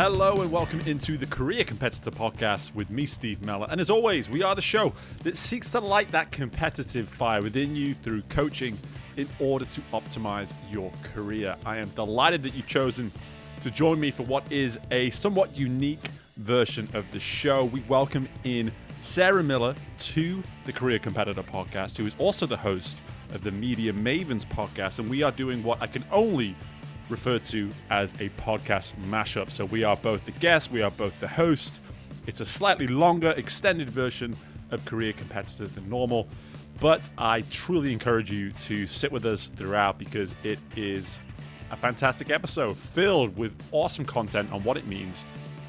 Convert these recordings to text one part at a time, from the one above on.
Hello and welcome into the Career Competitor Podcast with me, Steve Meller. And as always, we are the show that seeks to light that competitive fire within you through coaching in order to optimize your career. I am delighted that you've chosen to join me for what is a somewhat unique version of the show. We welcome in Sarah Miller to the Career Competitor Podcast, who is also the host of the Media Mavens Podcast. And we are doing what I can only refer to as a podcast mashup. So we are both the guest, we are both the host. It's a slightly longer, extended version of Career Competitor than normal, but I truly encourage you to sit with us throughout because it is a fantastic episode filled with awesome content on what it means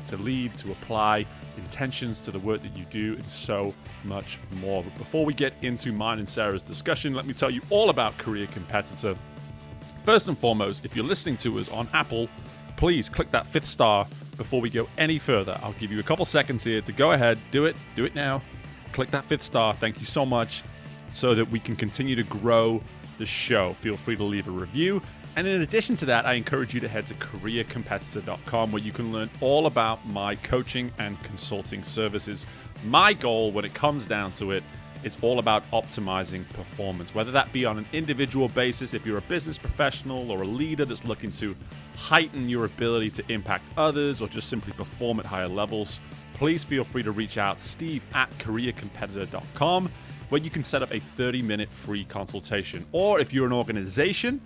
to lead, to apply intentions to the work that you do, and so much more. But before we get into mine and Sarah's discussion, let me tell you all about Career Competitor. First and foremost, if you're listening to us on Apple, please click that 5th star before we go any further. I'll give you a couple seconds here to go ahead, do it now. Click that 5th star. Thank you so much so that we can continue to grow the show. Feel free to leave a review. And in addition to that, I encourage you to head to careercompetitor.com where you can learn all about my coaching and consulting services. My goal when it comes down to it, it's all about optimizing performance, whether that be on an individual basis, if you're a business professional or a leader that's looking to heighten your ability to impact others or just simply perform at higher levels. Please feel free to reach out, steve@careercompetitor.com, where you can set up a 30-minute free consultation. Or if you're an organization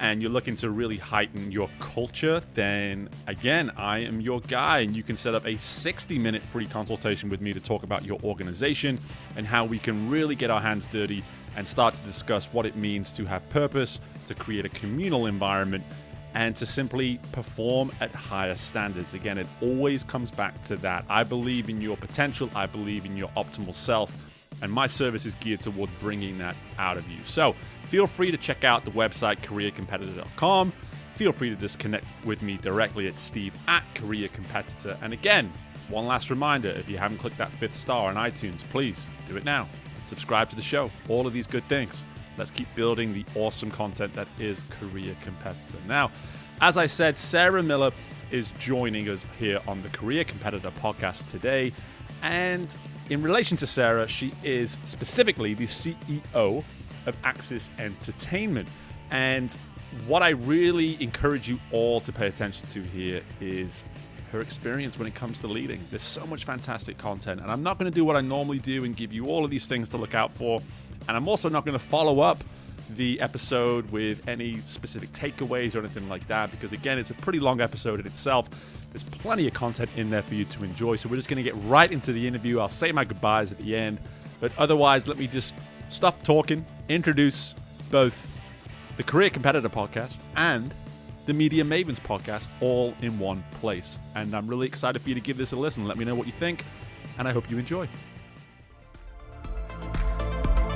and you're looking to really heighten your culture, then again, I am your guy, and you can set up a 60-minute free consultation with me to talk about your organization and how we can really get our hands dirty and start to discuss what it means to have purpose, to create a communal environment, and to simply perform at higher standards. Again, it always comes back to that. I believe in your potential. I believe in your optimal self, and my service is geared toward bringing that out of you. So feel free to check out the website, careercompetitor.com. Feel free to just connect with me directly at steve@careercompetitor. And again, one last reminder, if you haven't clicked that 5th star on iTunes, please do it now. Subscribe to the show. All of these good things. Let's keep building the awesome content that is Career Competitor. Now, as I said, Sarah Miller is joining us here on the Career Competitor Podcast today. And in relation to Sarah, she is specifically the CEO of Axis Entertainment. And what I really encourage you all to pay attention to here is her experience when it comes to leading. There's so much fantastic content, and I'm not going to do what I normally do and give you all of these things to look out for. And I'm also not going to follow up the episode with any specific takeaways or anything like that, because again, it's a pretty long episode in itself. There's plenty of content in there for you to enjoy. So we're just going to get right into the interview. I'll say my goodbyes at the end, but otherwise, let me just stop talking, introduce both the Career Competitor Podcast and the Media Mavens Podcast all in one place. And I'm really excited for you to give this a listen. Let me know what you think, and I hope you enjoy.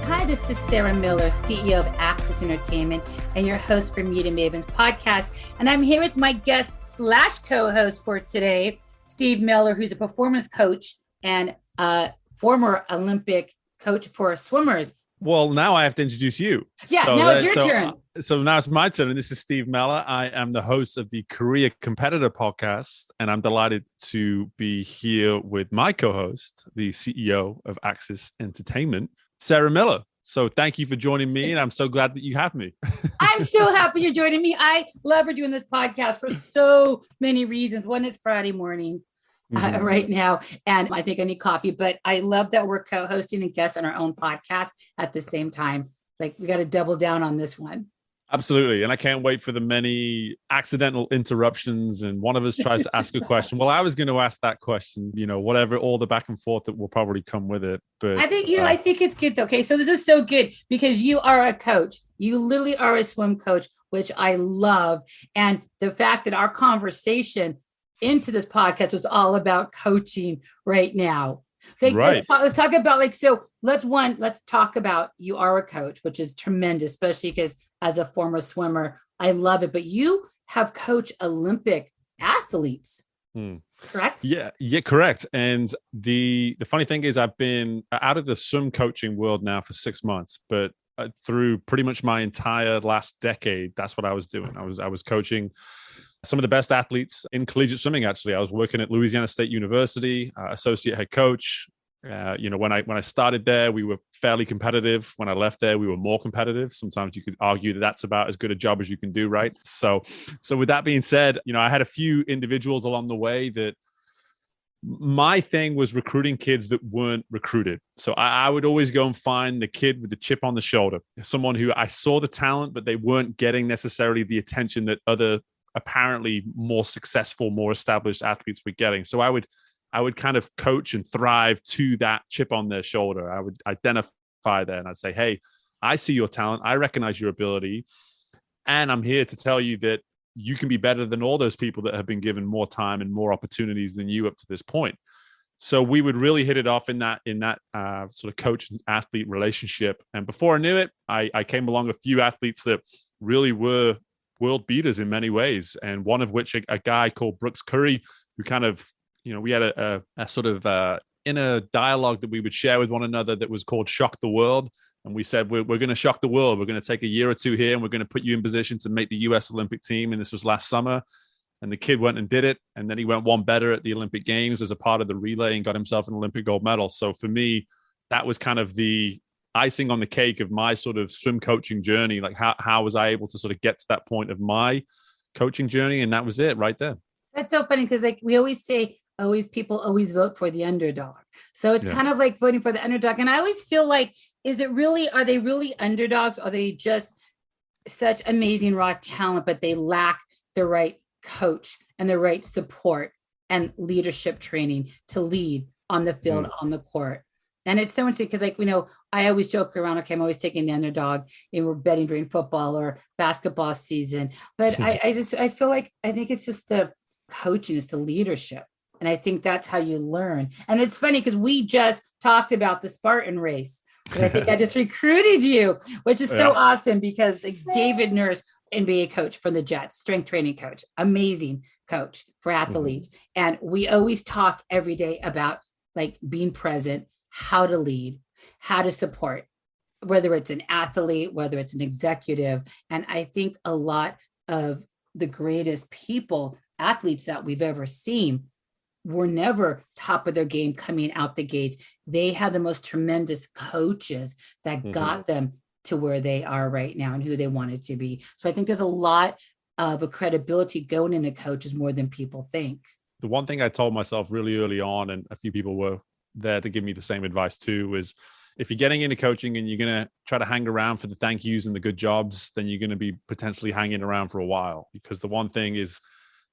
Hi, this is Sarah Miller, CEO of Axis Entertainment and your host for Media Mavens Podcast. And I'm here with my guest/co-host for today, Steve Miller, who's a performance coach and a former Olympic coach for swimmers. Well, now I have to introduce you. Yeah, now it's your turn. So now it's my turn, and this is Steve Meller. I am the host of the Career Competitor Podcast, and I'm delighted to be here with my co-host, the CEO of Axis Entertainment, Sarah Miller. So thank you for joining me, and I'm so glad that you have me. I'm so happy you're joining me. I love doing this podcast for so many reasons. One, it's Friday morning. Right now. And I think I need coffee, but I love that we're co-hosting and guests on our own podcast at the same time. Like we got to double down on this one. Absolutely. And I can't wait for the many accidental interruptions. And one of us tries to ask a question. Well, I was going to ask that question, whatever, all the back and forth that will probably come with it. But I think, I think it's good though. Okay. So this is so good because you are a coach. You literally are a swim coach, which I love. And the fact that our conversation into this podcast was all about coaching right now. Okay, right. Let's talk about let's talk about you are a coach, which is tremendous, especially because as a former swimmer, I love it. But you have coached Olympic athletes, correct? Yeah, correct. And the funny thing is I've been out of the swim coaching world now for 6 months, but through pretty much my entire last decade, that's what I was doing. I was coaching some of the best athletes in collegiate swimming. Actually, I was working at Louisiana State University, associate head coach. When I started there, we were fairly competitive. When I left there, we were more competitive. Sometimes you could argue that that's about as good a job as you can do, right? So with that being said, I had a few individuals along the way that my thing was recruiting kids that weren't recruited. So I would always go and find the kid with the chip on the shoulder, someone who I saw the talent, but they weren't getting necessarily the attention that other apparently more successful, more established athletes were getting. So I would kind of coach and thrive to that chip on their shoulder. I would identify that and I'd say, hey, I see your talent. I recognize your ability. And I'm here to tell you that you can be better than all those people that have been given more time and more opportunities than you up to this point. So we would really hit it off in that sort of coach and athlete relationship. And before I knew it, I came along a few athletes that really were world beaters in many ways. And one of which a guy called Brooks Curry, who kind of, we had a sort of inner dialogue that we would share with one another that was called Shock the World. And we said, we're going to shock the world. We're going to take a year or two here and we're going to put you in position to make the US Olympic team. And this was last summer. And the kid went and did it. And then he went one better at the Olympic Games as a part of the relay and got himself an Olympic gold medal. So for me, that was kind of the icing on the cake of my sort of swim coaching journey. Like how was I able to sort of get to that point of my coaching journey? And that was it right there. That's so funny because like we always say, people always vote for the underdog. So it's kind of like voting for the underdog. And I always feel like, are they really underdogs? Or are they just such amazing raw talent, but they lack the right coach and the right support and leadership training to lead on the field, on the court? And it's so interesting because I always joke around, okay, I'm always taking the underdog and we're betting during football or basketball season. But I feel like, I think it's just the coaching, it's the leadership. And I think that's how you learn. And it's funny because we just talked about the Spartan race. And I think I just recruited you, which is so awesome because like David Nurse, NBA coach from the Jets, strength training coach, amazing coach for athletes. And we always talk every day about like being present, how to lead, how to support, whether it's an athlete, whether it's an executive. And I think a lot of the greatest athletes that we've ever seen were never top of their game coming out the gates. They had the most tremendous coaches that got them to where they are right now and who they wanted to be. So I think there's a lot of a credibility going into coaches more than people think. The one thing I told myself really early on, and a few people were there to give me the same advice too, was if you're getting into coaching and you're going to try to hang around for the thank yous and the good jobs, then you're going to be potentially hanging around for a while. Because the one thing is,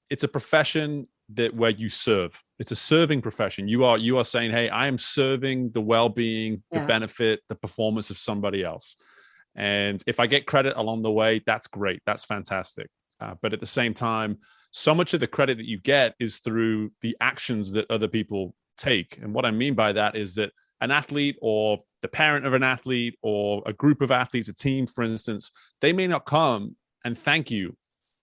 it's a profession where you serve. It's a serving profession. You are saying, hey, I am serving the well-being, the benefit, the performance of somebody else. And if I get credit along the way, that's great. That's fantastic. But at the same time, so much of the credit that you get is through the actions that other people take. And what I mean by that is that an athlete or the parent of an athlete or a group of athletes, a team, for instance, they may not come and thank you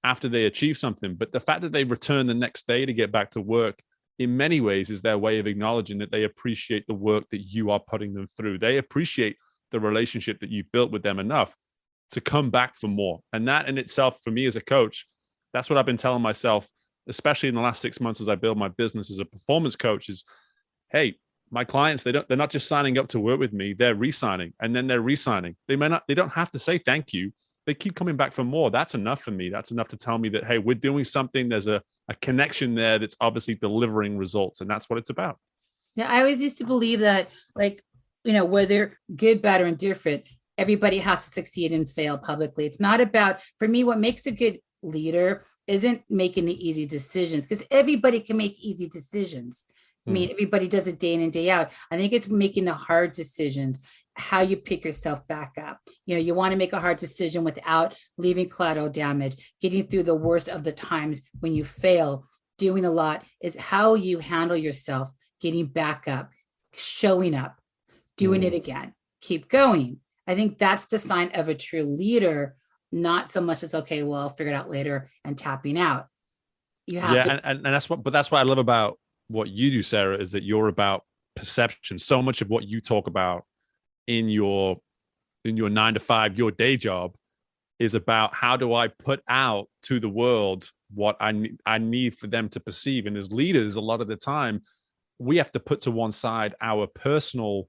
after they achieve something. But the fact that they return the next day to get back to work, in many ways, is their way of acknowledging that they appreciate the work that you are putting them through. They appreciate the relationship that you've built with them enough to come back for more. And that in itself, for me as a coach, that's what I've been telling myself, especially in the last 6 months as I build my business as a performance coach, is, hey, my clients, they're not just signing up to work with me, they're re-signing, and then they're re-signing. They don't have to say thank you. They keep coming back for more. That's enough for me. That's enough to tell me that, hey, we're doing something. There's a connection there that's obviously delivering results. And that's what it's about. Yeah, I always used to believe that, whether good, bad, or indifferent, everybody has to succeed and fail publicly. It's not about, for me, what makes a good leader isn't making the easy decisions, because everybody can make easy decisions. I mean, everybody does it day in and day out. I think it's making the hard decisions, how you pick yourself back up. You want to make a hard decision without leaving collateral damage, getting through the worst of the times when you fail. Doing a lot is how you handle yourself, getting back up, showing up, doing it again, keep going. I think that's the sign of a true leader, not so much as, okay, well, I'll figure it out later and tapping out. You have to. And that's what I love about what you do, Sarah, is that you're about perception. So much of what you talk about in your 9 to 5, your day job, is about how do I put out to the world what I need for them to perceive. And as leaders, a lot of the time, we have to put to one side our personal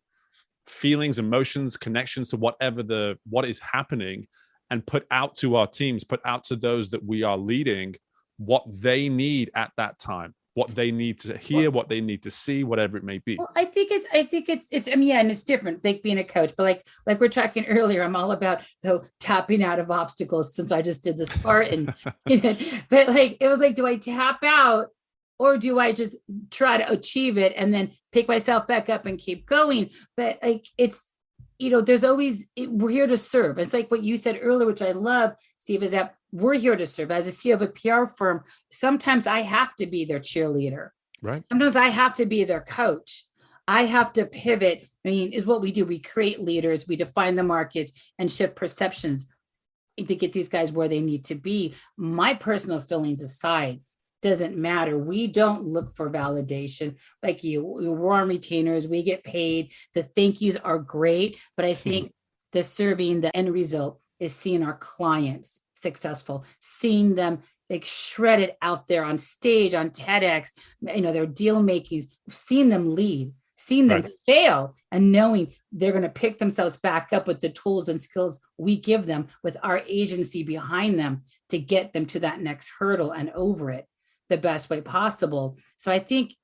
feelings, emotions, connections to what is happening, and put out to our teams, put out to those that we are leading what they need at that time, what they need to hear, what they need to see, whatever it may be. Well, I think it's, I mean, yeah, and it's different, like being a coach, but like we're talking earlier, I'm all about tapping out of obstacles since I just did the Spartan, but like, it was like, do I tap out or do I just try to achieve it and then pick myself back up and keep going? But like, it's, there's always, we're here to serve. It's like what you said earlier, which I love, Steve, is that we're here to serve. As a CEO of a PR firm, sometimes I have to be their cheerleader. Right. Sometimes I have to be their coach. I have to pivot. I mean, is what we do. We create leaders, we define the markets and shift perceptions to get these guys where they need to be. My personal feelings aside, doesn't matter. We don't look for validation like you. We're on retainers. We get paid. The thank yous are great. But I think the serving, the end result is seeing our clients successful, seeing them like shredded out there on stage, on TEDx, their deal makings, seeing them lead, seeing them fail, and knowing they're going to pick themselves back up with the tools and skills we give them with our agency behind them to get them to that next hurdle and over it the best way possible. So I think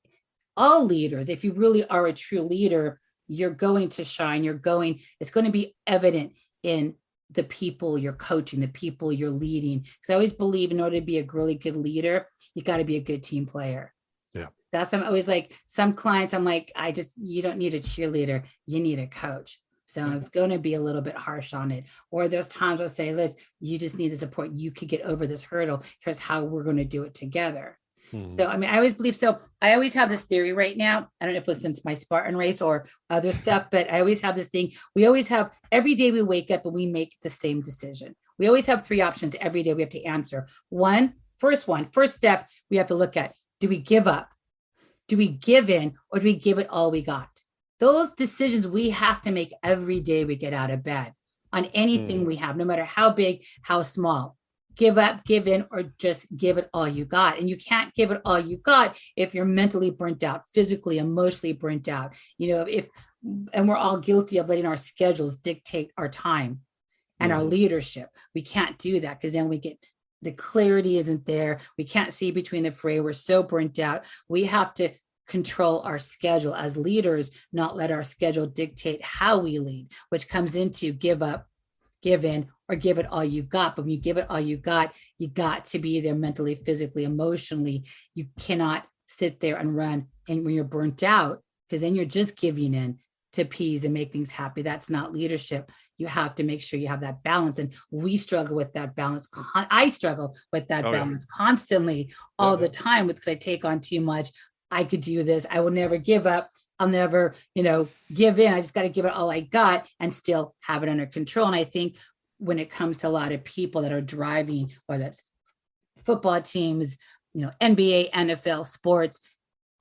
all leaders, if you really are a true leader, you're going to shine. It's going to be evident in the people you're coaching, the people you're leading. Because I always believe in order to be a really good leader, you got to be a good team player. Yeah. That's why I'm always like, some clients, I'm like, you don't need a cheerleader, you need a coach. So I'm going to be a little bit harsh on it. Or there's times I'll say, look, you just need the support. You could get over this hurdle. Here's how we're going to do it together. So, I mean, I always believe so. I always have this theory right now. I don't know if it's since my Spartan race or other stuff, but I always have this thing. We always have, every day we wake up and we make the same decision. We always have 3 options every day we have to answer. First step, we have to look at, do we give up? Do we give in, or do we give it all we got? Those decisions we have to make every day we get out of bed on anything we have, no matter how big, how small. Give up, give in, or just give it all you got. And you can't give it all you got if you're mentally burnt out, physically, emotionally burnt out. And we're all guilty of letting our schedules dictate our time and our leadership. We can't do that because then the clarity isn't there. We can't see between the fray. We're so burnt out. We have to control our schedule as leaders, not let our schedule dictate how we lead, which comes into give up, give in, or give it all you got. But when you give it all you got to be there mentally, physically, emotionally. You cannot sit there and run and when you're burnt out, because then you're just giving in to appease and make things happy. That's not leadership. You have to make sure you have that balance. And we struggle with that balance. I struggle with that balance constantly all the time because I take on too much. I could do this. I will never give up. I'll never, give in. I just got to give it all I got and still have it under control. And I think when it comes to a lot of people that are driving, whether that's football teams, NBA, NFL, sports,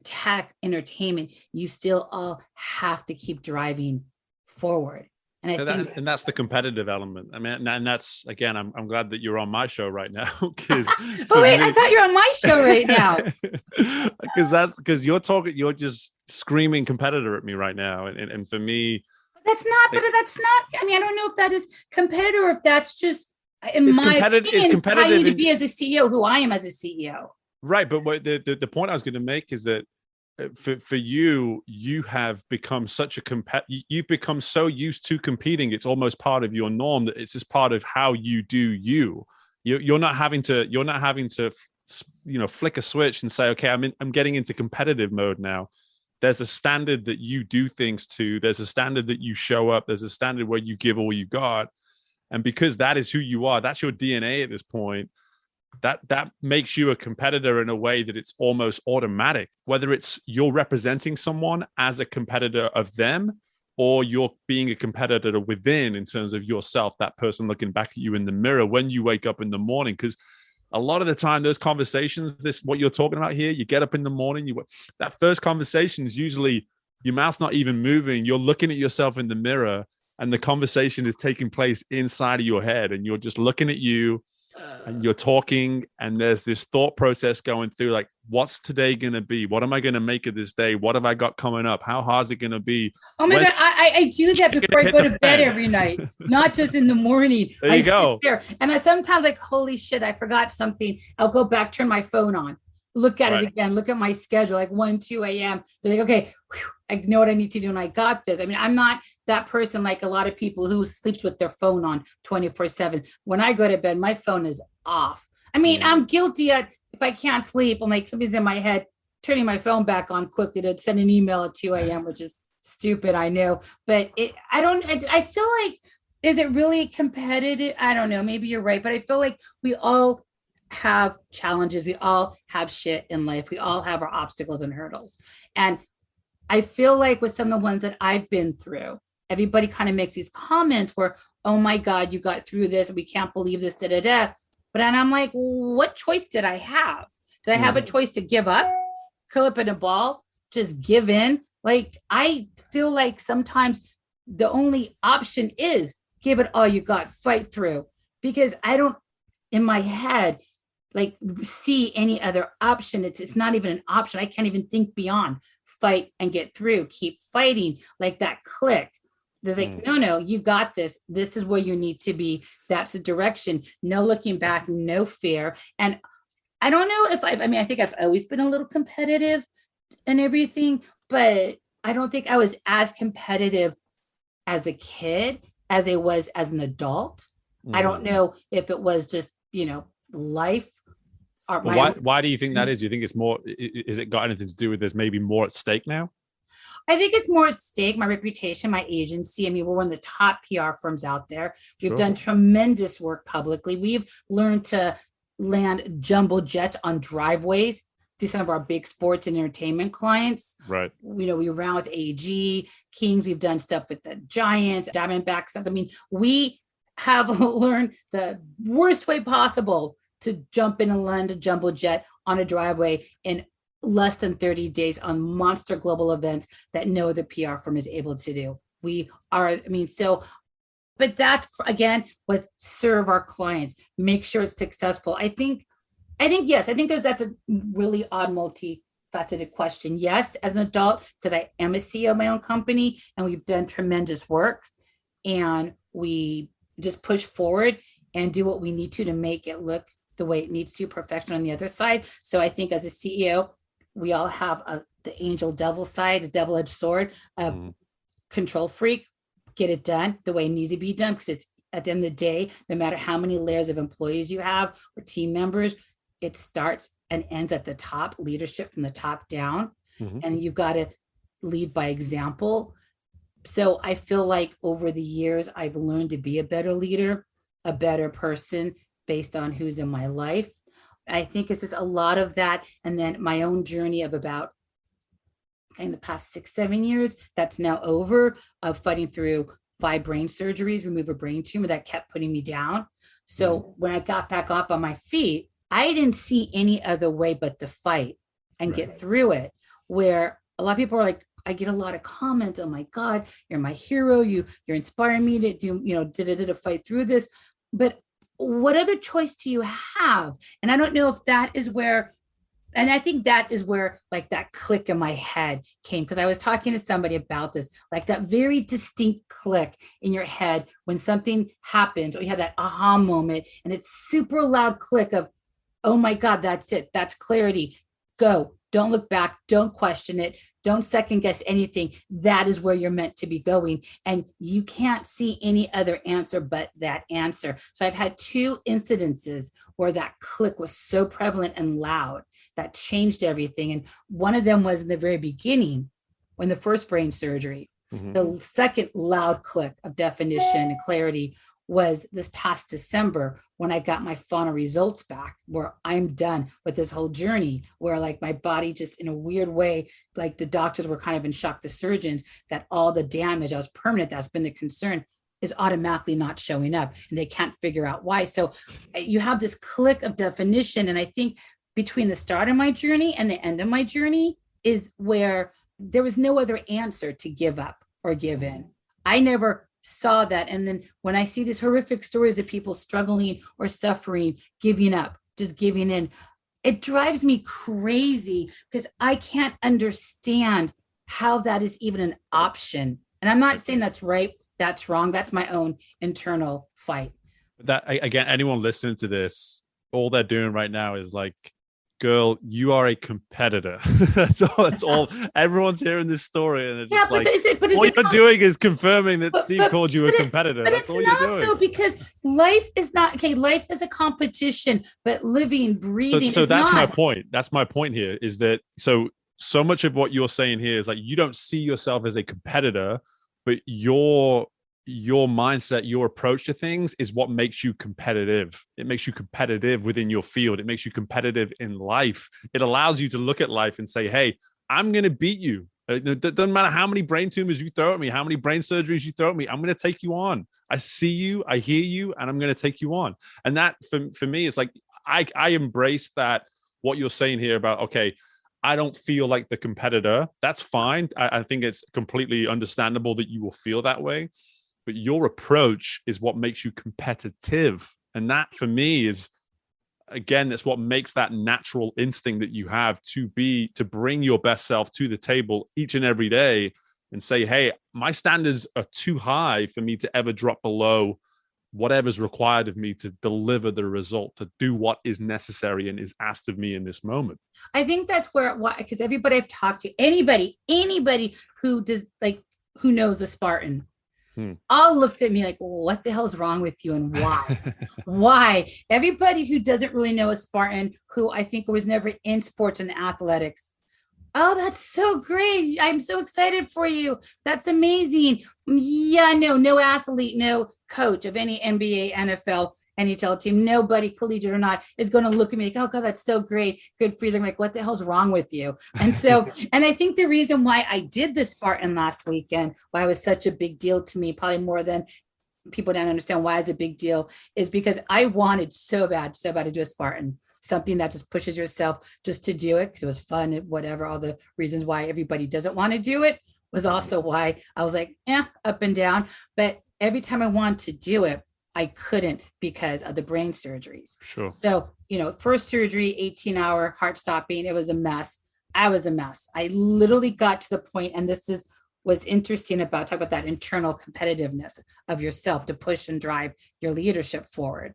tech, entertainment, you still all have to keep driving forward. And that's the competitive element. I mean, and that's, again, I'm glad that you're on my show right now. Because but wait, I thought you're on my show right now. Because you're just screaming competitor at me right now. And for me, that's not, I mean, I don't know if that is competitor or if that's just, in my opinion, it's competitive. I need to be as a CEO who I am as a CEO. Right. But what the point I was going to make is that for you have become you've become so used to competing. It's almost part of your norm that it's just part of how you do you. You're not having to flick a switch and say, okay, I'm getting into competitive mode now. There's a standard that you do things to. There's a standard that you show up. There's a standard where you give all you got. And because that is who you are, that's your DNA at this point, that makes you a competitor in a way that it's almost automatic, whether it's you're representing someone as a competitor of them or you're being a competitor within in terms of yourself, that person looking back at you in the mirror when you wake up in the morning. Because a lot of the time, those conversations, what you're talking about here, you get up in the morning, that first conversation is usually your mouth's not even moving. You're looking at yourself in the mirror and the conversation is taking place inside of your head, and you're just looking at you and you're talking, and there's this thought process going through, like, what's today going to be? What am I going to make of this day? What have I got coming up? How hard is it going to be? Oh my God, I do that before I go to bed every night, not just in the morning. There you go. Sit there, and I sometimes like, holy shit, I forgot something. I'll go back, turn my phone on, look at it again, look at my schedule, like 1, 2 a.m. They're like, okay, I know what I need to do and I got this. I mean, I'm not that person like a lot of people who sleeps with their phone on 24/7. When I go to bed, my phone is off. I mean, I'm guilty at, if I can't sleep, I'm like, somebody's in my head, turning my phone back on quickly to send an email at 2 a.m., which is stupid, I know. But I feel like, is it really competitive? I don't know. Maybe you're right. But I feel like we all have challenges. We all have shit in life. We all have our obstacles and hurdles. And I feel like with some of the ones that I've been through, everybody kind of makes these comments where, oh my God, you got through this. We can't believe this, da, da, da. But then I'm like, what choice did I have? Did I have a choice to give up, curl up in a ball, just give in? Like, I feel like sometimes the only option is give it all you got, fight through, because I don't, in my head, like, see any other option. It's not even an option. I can't even think beyond fight and get through, keep fighting, like that click. There's like, no, you got this. This is where you need to be. That's the direction. No looking back, no fear. And I don't know if I think I've always been a little competitive and everything, but I don't think I was as competitive as a kid as I was as an adult. I don't know if it was just, life. Or why do you think that is? Do you think it's more, is it got anything to do with there's maybe more at stake now? I think it's more at stake. My reputation, my agency. I mean, we're one of the top PR firms out there. We've done tremendous work publicly. We've learned to land jumbo jets on driveways through some of our big sports and entertainment clients. Right. We ran with AG, Kings. We've done stuff with the Giants, Diamondbacks. I mean, we have learned the worst way possible to jump in and land a jumbo jet on a driveway in less than 30 days on monster global events that no other PR firm is able to do. But that's, again, was serve our clients, make sure it's successful. I think that's a really odd, multifaceted question. Yes, as an adult, because I am a CEO of my own company and we've done tremendous work and we just push forward and do what we need to make it look the way it needs to, perfection on the other side. So I think as a CEO, we all have the angel devil side, a double-edged sword, control freak, get it done the way it needs to be done. Because it's, at the end of the day, no matter how many layers of employees you have or team members, it starts and ends at the top, leadership from the top down. And you've got to lead by example. So I feel like over the years, I've learned to be a better leader, a better person based on who's in my life. I think it's just a lot of that. And then my own journey of about in the past 6-7 years, that's now over, of fighting through 5 brain surgeries, remove a brain tumor that kept putting me down. So when I got back up on my feet, I didn't see any other way but to fight and get through it. Where a lot of people are like, I get a lot of comments, oh my God, you're my hero. You're inspiring me to do, fight through this. But what other choice do you have? And I don't know if that is where, and I think that is where like that click in my head came, because I was talking to somebody about this, like that very distinct click in your head when something happens or you have that aha moment and it's super loud click of, oh my God, that's it. That's clarity. Go. Don't look back. Don't question it. Don't second guess anything. That is where you're meant to be going. And you can't see any other answer but that answer. So I've had 2 incidences where that click was so prevalent and loud that changed everything. And one of them was in the very beginning when the first brain surgery. The second loud click of definition and clarity was this past December when I got my final results back, where I'm done with this whole journey, where like my body just in a weird way, like the doctors were kind of in shock, the surgeons, that all the damage that was permanent, that's been the concern, is automatically not showing up and they can't figure out why. So you have this click of definition. And I think between the start of my journey and the end of my journey is where there was no other answer to give up or give in. I never saw that. And then when I see these horrific stories of people struggling or suffering, giving up, just giving in, it drives me crazy because I can't understand how that is even an option. And I'm not saying that's right, that's wrong. That's my own internal fight. That, again, anyone listening to this, all they're doing right now is like, girl, you are a competitor. That's all. Everyone's hearing this story, and it's just like, all you're doing is confirming that Steve called you a competitor. That's all you're doing. Though, because life is not okay. Life is a competition, but living, breathing. So that's my point. That's my point here. Is that so much of what you're saying here is like, you don't see yourself as a competitor, but your mindset, your approach to things is what makes you competitive. It makes you competitive within your field. It makes you competitive in life. It allows you to look at life and say, hey, I'm going to beat you. It doesn't matter how many brain tumors you throw at me, how many brain surgeries you throw at me. I'm going to take you on. I see you, I hear you, and I'm going to take you on. And that for me, it's like, I embrace that, what you're saying here about, okay, I don't feel like the competitor. That's fine. I think it's completely understandable that you will feel that way. But your approach is what makes you competitive. And that for me is, again, that's what makes that natural instinct that you have to bring your best self to the table each and every day and say, hey, my standards are too high for me to ever drop below whatever's required of me to deliver the result, to do what is necessary and is asked of me in this moment. I think that's because everybody I've talked to, anybody who does, like, who knows a Spartan, all looked at me like, what the hell is wrong with you and why? Why? Everybody who doesn't really know a Spartan, who I think was never in sports and athletics. Oh, that's so great. I'm so excited for you. That's amazing. Yeah, no athlete, no coach of any NBA, NFL, NHL team, nobody, collegiate or not, is going to look at me like, oh God, that's so great. Good for you. They're like, what the hell's wrong with you? And so, and I think the reason why I did the Spartan last weekend, why it was such a big deal to me, probably more than people didn't understand why it's a big deal, is because I wanted so bad to do a Spartan, something that just pushes yourself just to do it because it was fun and whatever. All the reasons why everybody doesn't want to do it was also why I was like, up and down. But every time I wanted to do it, I couldn't because of the brain surgeries. Sure. So, first surgery, 18-hour heart stopping. It was a mess. I was a mess. I literally got to the point, and this is what's interesting talk about that internal competitiveness of yourself to push and drive your leadership forward,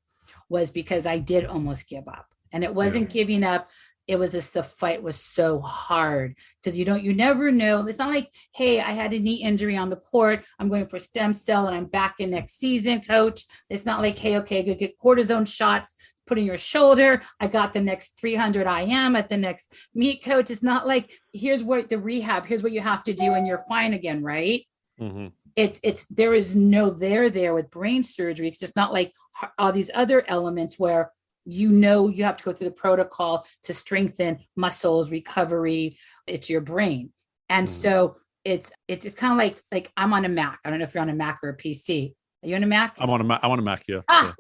was because I did almost give up. And it wasn't giving up. It was just, the fight was so hard because you never know. It's not like, hey, I had a knee injury on the court, I'm going for stem cell and I'm back in next season, coach. It's not like, hey, okay, go get cortisone shots, put in your shoulder. I got the next 300 IM at the next meet, coach. It's not like, here's what the rehab, here's what you have to do and you're fine again, right? Mm-hmm. It's there is no there with brain surgery. It's just not like all these other elements where you have to go through the protocol to strengthen muscles, recovery. It's your brain. And so it's kind of like I'm on a Mac. I don't know if you're on a Mac or a PC. Are you on a Mac? I'm on a Mac, yeah.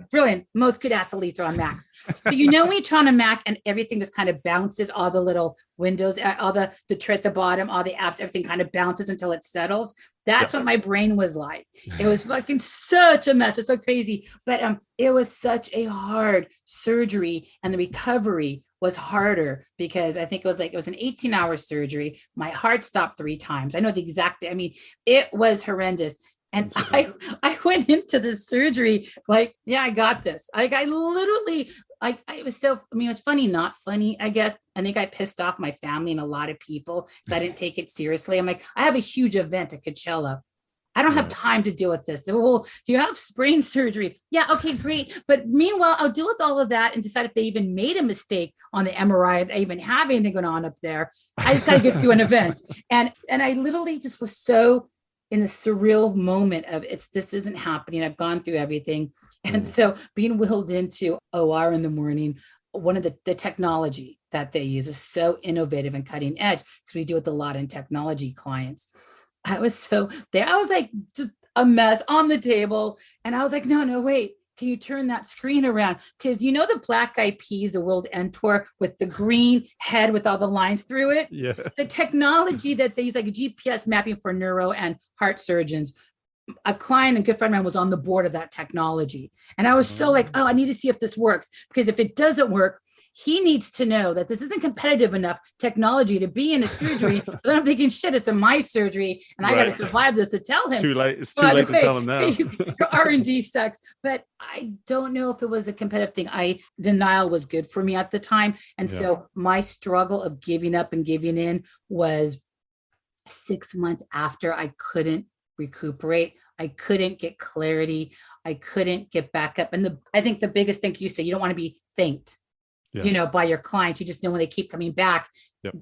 Brilliant. Most good athletes are on Macs. So when you turn on a Mac and everything just kind of bounces, all the little windows, all the tray at the bottom, all the apps, everything kind of bounces until it settles. That's what my brain was like. It was fucking such a mess. It's so crazy. But it was such a hard surgery, and the recovery was harder because I think it was an 18-hour surgery. My heart stopped 3 times. I know the exact, it was horrendous. And I went into the surgery like, yeah, I got this. Like, I literally, it was so, it was funny, not funny, I guess. I think I pissed off my family and a lot of people because I didn't take it seriously. I'm like, I have a huge event at Coachella. I don't have time to deal with this. Well, you have brain surgery. Yeah, okay, great. But meanwhile, I'll deal with all of that and decide if they even made a mistake on the MRI, if they even have anything going on up there. I just got to get through an event. And I literally just was so in a surreal moment of this isn't happening. I've gone through everything. And so being wheeled into OR in the morning, one of the technology that they use is so innovative and cutting edge because we do it a lot in technology clients. I was so there. I was like just a mess on the table. And I was like, no, wait. Can you turn that screen around? Because the Black Eyed Peas, the World End Tour with the green head with all the lines through it. Yeah. The technology that they use, like GPS mapping for neuro and heart surgeons, a client, a good friend of mine was on the board of that technology. And I was so like, oh, I need to see if this works, because if it doesn't work, he needs to know that this isn't competitive enough technology to be in a surgery. But then I'm thinking, shit, it's in my surgery and I got to survive this to tell him. Too late. It's too late to tell him now. Your R&D sucks. But I don't know if it was a competitive thing. Denial was good for me at the time. And so my struggle of giving up and giving in was 6 months after. I couldn't recuperate. I couldn't get clarity. I couldn't get back up. And I think the biggest thing you say, you don't want to be thanked, by your clients. You just know when they keep coming back,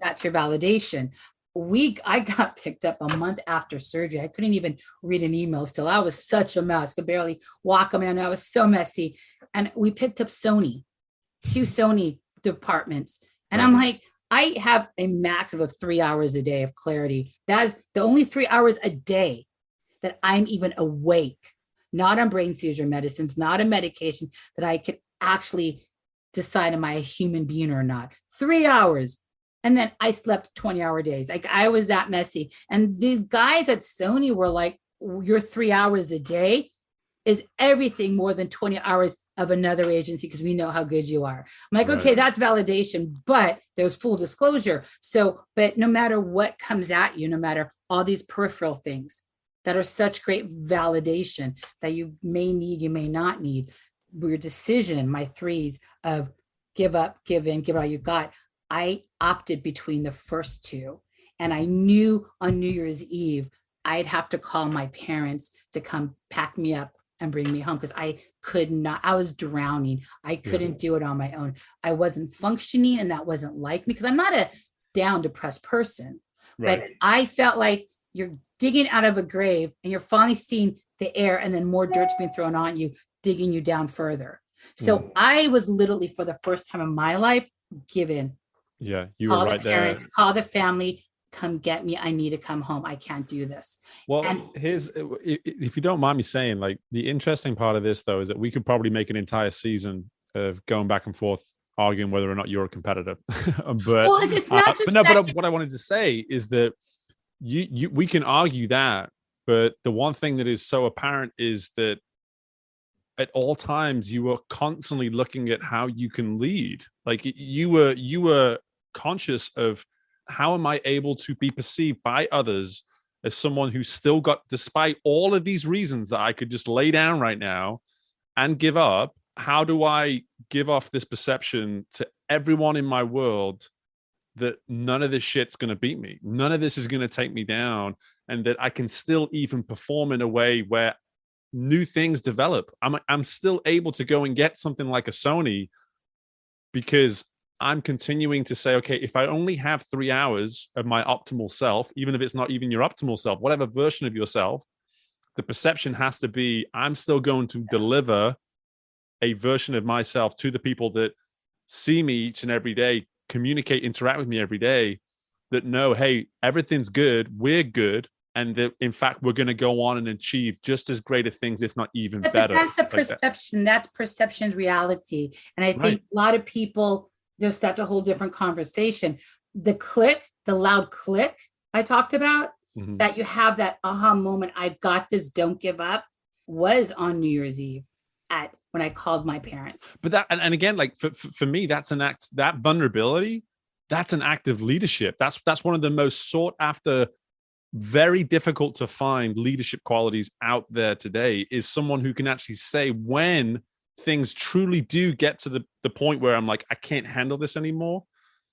that's your validation. I got picked up a month after surgery. I couldn't even read an email still. I was such a mess. Could barely walk around. I was so messy. And we picked up two Sony departments. And I'm like, I have a maximum of 3 hours a day of clarity. That is the only 3 hours a day that I'm even awake, not on brain seizure medicines, not a medication, that I could actually decide, am I a human being or not? 3 hours. And then I slept 20-hour days. Like, I was that messy. And these guys at Sony were like, your 3 hours a day is everything more than 20 hours of another agency, because we know how good you are. I'm like, okay, that's validation, but there's full disclosure. So, but no matter what comes at you, no matter all these peripheral things that are such great validation that you may need, you may not need, your decision, my threes of give up, give in, give all you got, I opted between the first two. And I knew on New Year's Eve, I'd have to call my parents to come pack me up and bring me home, because I could not, I was drowning. I couldn't do it on my own. I wasn't functioning, and that wasn't like me, because I'm not a down, depressed person. But I felt like you're digging out of a grave and you're finally seeing the air, and then more dirt's being thrown on you, digging you down further. So I was literally, for the first time in my life, given. Yeah, you were right there. Call the parents, call the family, come get me. I need to come home. I can't do this. Well, here's, if you don't mind me saying, like, the interesting part of this, though, is that we could probably make an entire season of going back and forth arguing whether or not you're a competitor. But well, it's not just but what I wanted to say is that we can argue that, but the one thing that is so apparent is that at all times you were constantly looking at how you can lead. Like, you were conscious of, how am I able to be perceived by others as someone who's still got, despite all of these reasons that I could just lay down right now and give up, how do I give off this perception to everyone in my world that none of this shit's going to beat me, none of this is going to take me down, and that I can still even perform in a way where new things develop. I'm still able to go and get something like a Sony, because I'm continuing to say, okay, if I only have 3 hours of my optimal self, even if it's not even your optimal self, whatever version of yourself, the perception has to be, I'm still going to deliver a version of myself to the people that see me each and every day, communicate, interact with me every day, that know, hey, everything's good, we're good, and that, in fact, we're going to go on and achieve just as great of things, if not even better. But that's a perception. That's perception's reality. And I think a lot of people, that's a whole different conversation. The click, the loud click I talked about, that you have that aha moment, I've got this, don't give up, was on New Year's Eve when I called my parents. But that, and again, like for me, that's an act, that vulnerability, that's an act of leadership. That's one of the most sought after, very difficult to find leadership qualities out there today, is someone who can actually say, when things truly do get to the point where I'm like, I can't handle this anymore,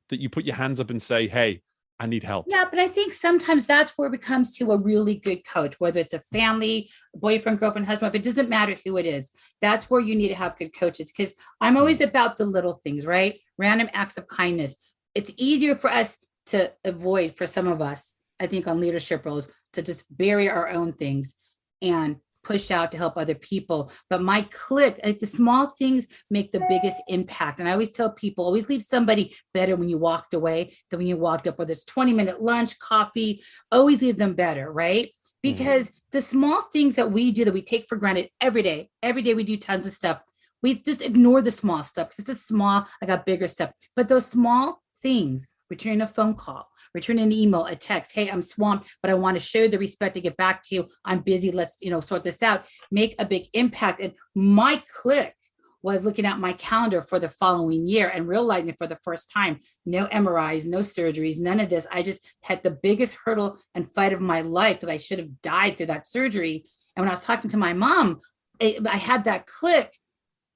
that you put your hands up and say, hey, I need help. Yeah, but I think sometimes that's where it comes to a really good coach, whether it's a family, boyfriend, girlfriend, husband, it doesn't matter who it is. That's where you need to have good coaches, because I'm always about the little things, right? Random acts of kindness. It's easier for us to avoid, for some of us, I think, on leadership roles, to just bury our own things and push out to help other people. But my click, like, the small things make the biggest impact. And I always tell people, always leave somebody better when you walked away than when you walked up, whether it's 20-minute lunch, coffee, always leave them better, right? Because the small things that we do, that we take for granted every day we do tons of stuff. We just ignore the small stuff, because it's just small, I got bigger stuff. But those small things returning a phone call, returning an email, a text. Hey, I'm swamped, but I want to show the respect to get back to you. I'm busy. Let's, sort this out, make a big impact. And my click was looking at my calendar for the following year and realizing for the first time, no MRIs, no surgeries, none of this. I just had the biggest hurdle and fight of my life because I should have died through that surgery. And when I was talking to my mom, I had that click.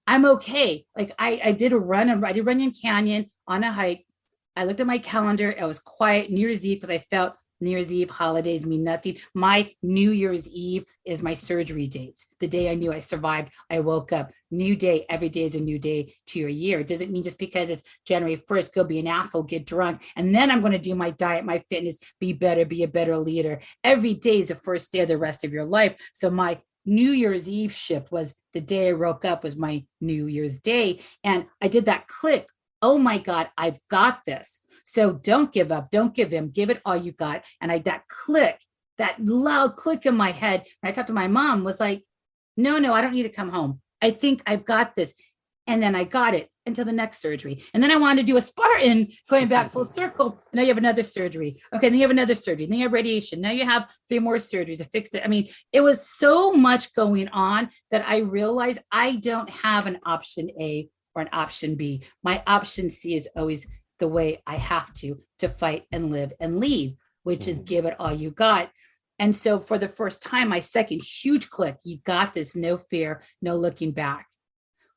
I'm okay. Like I did Runyon Canyon on a hike. I looked at my calendar. It was quiet. New Year's Eve, because I felt New Year's Eve holidays mean nothing. My New Year's Eve is my surgery date. The day I knew I survived, I woke up. New day. Every day is a new day to your year. It doesn't mean just because it's January 1st, go be an asshole, get drunk. And then I'm going to do my diet, my fitness, be better, be a better leader. Every day is the first day of the rest of your life. So my New Year's Eve shift was the day I woke up was my New Year's Day. And I did that click. Oh my God, I've got this. So don't give up. Don't give in. Give it all you got. And that click, that loud click in my head, when I talked to my mom, was like, no, I don't need to come home. I think I've got this. And then I got it until the next surgery. And then I wanted to do a Spartan, going back full circle. And now you have another surgery. Okay, then you have another surgery. Then you have radiation. Now you have 3 more surgeries to fix it. I mean, it was so much going on that I realized I don't have an option A or an option B. My option C is always the way I have to fight and live and lead, which is give it all you got. And so for the first time, my second huge click, you got this, no fear, no looking back,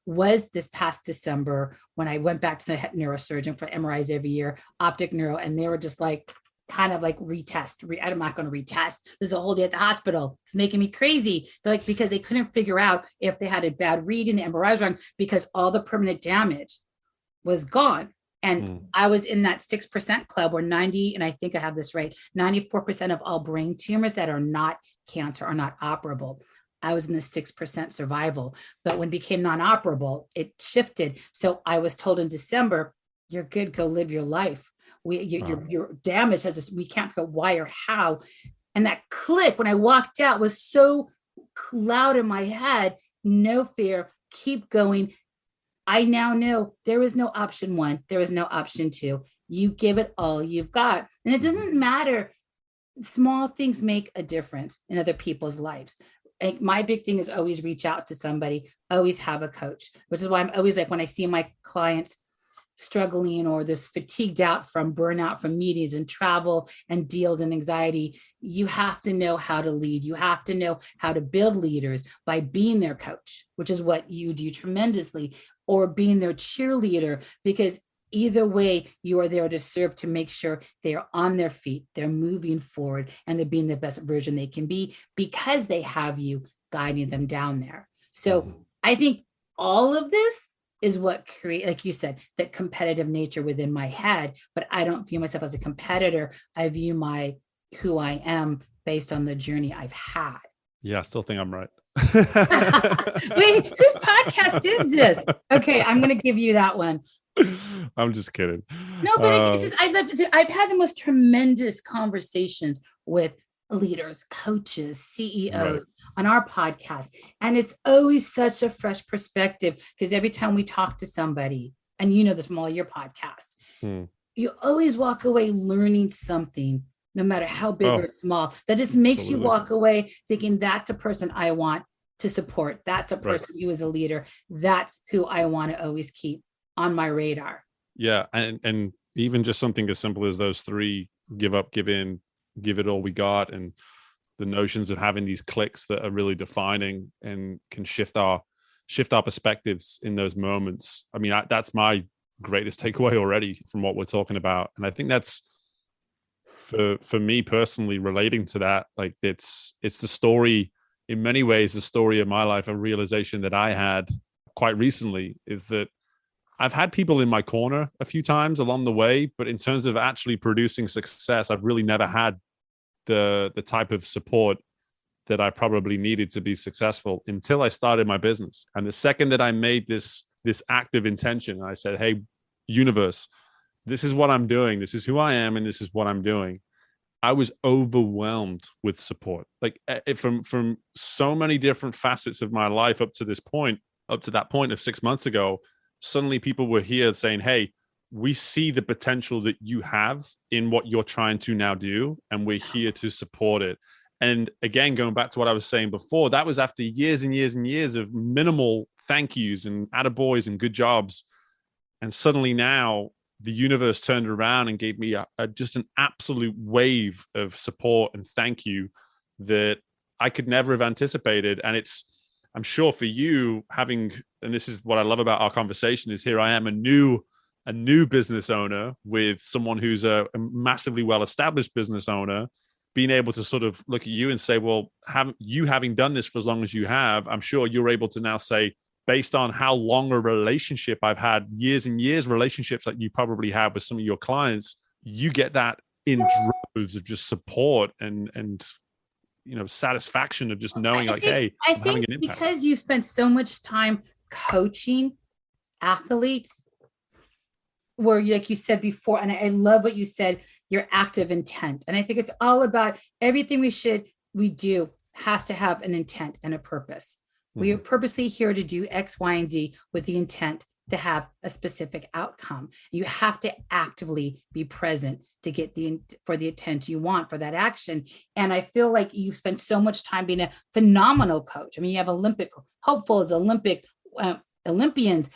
was this past December when I went back to the neurosurgeon for MRIs every year, optic neuro, and they were just like, kind of like retest. I'm not going to retest. This is a whole day at the hospital. It's making me crazy. They're like, because they couldn't figure out if they had a bad read and the MRI was wrong, because all the permanent damage was gone. And I was in that 6% club where 90, and I think I have this right, 94% of all brain tumors that are not cancer are not operable. I was in the 6% survival, but when it became non-operable, it shifted. So I was told in December, you're good, go live your life. Your damage has this, we can't figure out why or how. And that click when I walked out was so loud in my head, no fear, keep going. I now know there is no option 1. There is no option 2. You give it all you've got. And it doesn't matter. Small things make a difference in other people's lives. And my big thing is always reach out to somebody, always have a coach, which is why I'm always like, when I see my clients struggling or this fatigued out from burnout from meetings and travel and deals and anxiety, you have to know how to lead. You have to know how to build leaders by being their coach, which is what you do tremendously, or being their cheerleader, because either way, you are there to serve, to make sure they are on their feet, they're moving forward, and they're being the best version they can be because they have you guiding them down there. So I think all of this is what create, like you said, that competitive nature within my head, but I don't view myself as a competitor. I view who I am based on the journey I've had. Yeah, I still think I'm right. Wait, whose podcast is this? Okay, I'm going to give you that one. I'm just kidding. No, but I've had the most tremendous conversations with leaders, coaches, CEOs on our podcast. And it's always such a fresh perspective, because every time we talk to somebody, and you know this from all your podcasts, you always walk away learning something, no matter how big or small, that just makes you walk away thinking that's a person I want to support. That's a person who is a leader. That's who I want to always keep on my radar. Yeah. And even just something as simple as those 3: give up, give in, give it all we got, and the notions of having these clicks that are really defining and can shift our perspectives in those moments. I mean, that's my greatest takeaway already from what we're talking about. And I think that's for me personally, relating to that, like it's the story, in many ways, the story of my life. A realization that I had quite recently is that I've had people in my corner a few times along the way, but in terms of actually producing success, I've really never had the type of support that I probably needed to be successful until I started my business. And the second that I made this active intention, I said, hey, universe, this is what I'm doing. This is who I am. And this is what I'm doing. I was overwhelmed with support, like from so many different facets of my life up to that point of 6 months ago. Suddenly people were here saying, hey, we see the potential that you have in what you're trying to now do, and we're here to support it. And again, going back to what I was saying before, that was after years and years and years of minimal thank yous and attaboys and good jobs. And suddenly now the universe turned around and gave me just an absolute wave of support and thank you that I could never have anticipated. And I'm sure for you having, and this is what I love about our conversation, is here I am, a new business owner with someone who's a massively well-established business owner, being able to sort of look at you and say, well, having done this for as long as you have, I'm sure you're able to now say, based on how long a relationship I've had, years and years, relationships that you probably have with some of your clients, you get that in droves of just support and satisfaction of just knowing I'm having an impact. Because you've spent so much time coaching athletes, where, like you said before, and I love what you said, your active intent. And I think it's all about everything we do has to have an intent and a purpose. We are purposely here to do X, Y, and Z with the intent to have a specific outcome. You have to actively be present to get for the intent you want for that action. And I feel like you've spent so much time being a phenomenal coach. I mean, you have Olympic hopefuls, Olympians.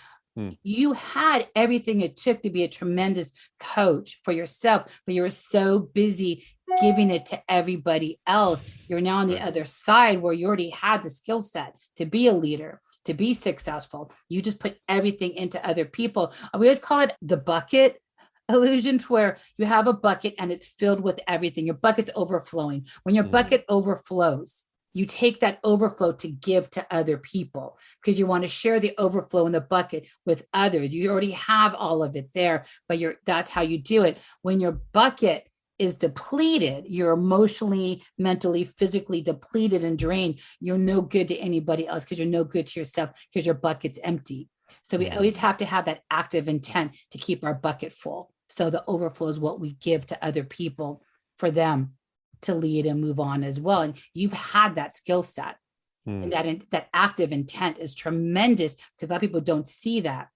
You had everything it took to be a tremendous coach for yourself, but you were so busy giving it to everybody else. You're now on the other side where you already had the skill set to be a leader, to be successful. You just put everything into other people. We always call it the bucket illusion, where you have a bucket and it's filled with everything. Your bucket's overflowing. When your bucket overflows, you take that overflow to give to other people because you want to share the overflow in the bucket with others. You already have all of it there, but that's how you do it. When your bucket is depleted, you're emotionally, mentally, physically depleted and drained, you're no good to anybody else because you're no good to yourself because your bucket's empty. So we always have to have that active intent to keep our bucket full. So the overflow is what we give to other people for them to lead and move on as well. And you've had that skill set. And that active intent is tremendous because a lot of people don't see that.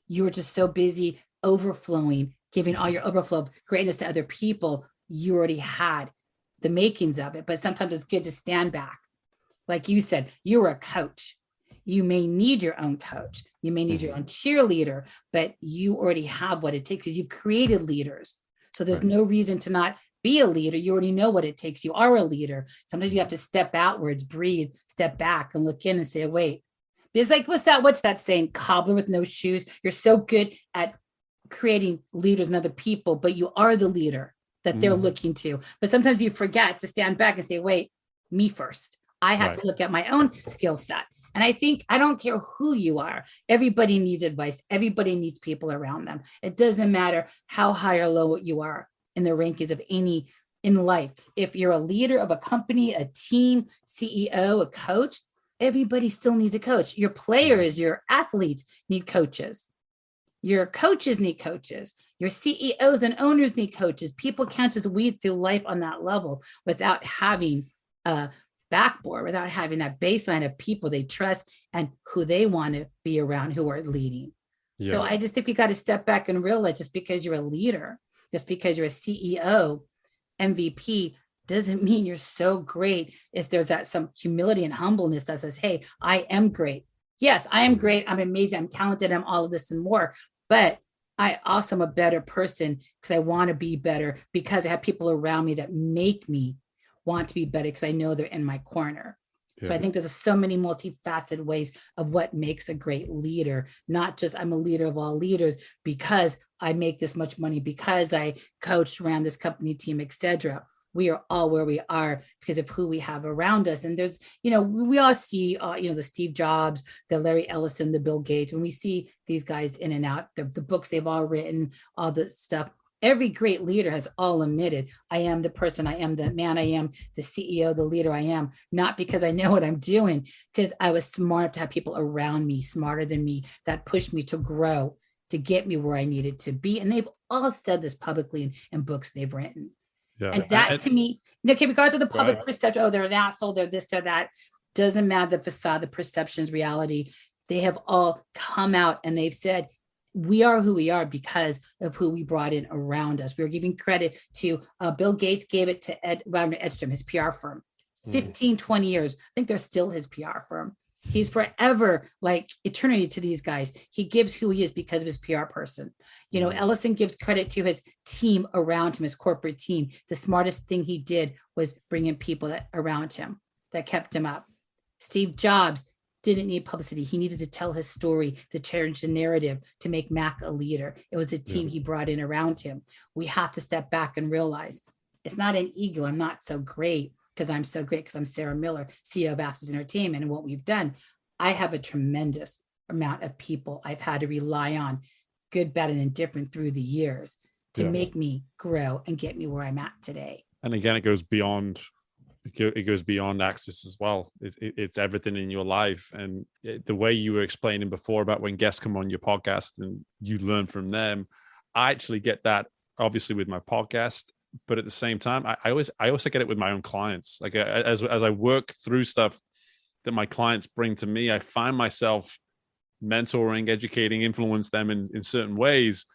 You were just so busy overflowing, giving all your overflow of greatness to other people. You already had the makings of it, but sometimes it's good to stand back. Like you said, you're a coach. You may need your own coach. You may need your own cheerleader, but you already have what it takes because you've created leaders. So there's no reason to not be a leader. You already know what it takes. You are a leader. Sometimes you have to step outwards, breathe, step back and look in and say, wait, it's like, what's that saying? Cobbler with no shoes. You're so good at creating leaders and other people, but you are the leader that they're looking to. But sometimes you forget to stand back and say, wait, me first. I have to look at my own skill set. And I think I don't care who you are. Everybody needs advice. Everybody needs people around them. It doesn't matter how high or low you are in the rankings of any in life. If you're a leader of a company, a team, CEO, a coach, everybody still needs a coach. Your players, your athletes need coaches. Your coaches need coaches. Your CEOs and owners need coaches. People can't just weed through life on that level without having a backboard, without having that baseline of people they trust and who they want to be around, who are leading. Yeah. So I just think we got to step back and realize just because you're a leader, just because you're a CEO, MVP, doesn't mean you're so great. There's that some humility and humbleness that says, hey, I am great. Yes, I am great. I'm amazing. I'm talented. I'm all of this and more. But I also am a better person because I want to be better because I have people around me that make me want to be better because I know they're in my corner. Yeah. So I think there's so many multifaceted ways of what makes a great leader, not just I'm a leader of all leaders because I make this much money, because I coached around this company team, etc. We are all where we are because of who we have around us. And there's, we all see, the Steve Jobs, the Larry Ellison, the Bill Gates, when we see these guys in and out, the books they've all written, all the stuff. Every great leader has all admitted, I am the person, I am the man, I am the CEO, the leader I am, not because I know what I'm doing, because I was smart enough to have people around me, smarter than me, that pushed me to grow, to get me where I needed to be. And they've all said this publicly in books they've written. Yeah. And that to me, regardless of the public perception, they're an asshole, they're this or that, doesn't matter the facade, the perceptions, reality. They have all come out and they've said, we are who we are because of who we brought in around us. We were giving credit to Bill Gates gave it to Wagner Edstrom, his PR firm, 15, 20 years. I think they're still his PR firm. He's forever like eternity to these guys. He gives who he is because of his PR person. Ellison gives credit to his team around him, his corporate team. The smartest thing he did was bring in people that around him that kept him up. Steve Jobs didn't need publicity. He needed to tell his story, to change the narrative, to make Mac a leader. It was a team he brought in around him. We have to step back and realize it's not an ego. I'm not so great because I'm so great because I'm Sarah Miller, CEO of Access Entertainment, and what we've done. I have a tremendous amount of people I've had to rely on, good, bad, and indifferent through the years to make me grow and get me where I'm at today. And again, it goes beyond Access as well. It's everything in your life. And the way you were explaining before about when guests come on your podcast and you learn from them, I actually get that obviously with my podcast, but at the same time, I also get it with my own clients. Like as I work through stuff that my clients bring to me, I find myself mentoring, educating, influence them in certain ways.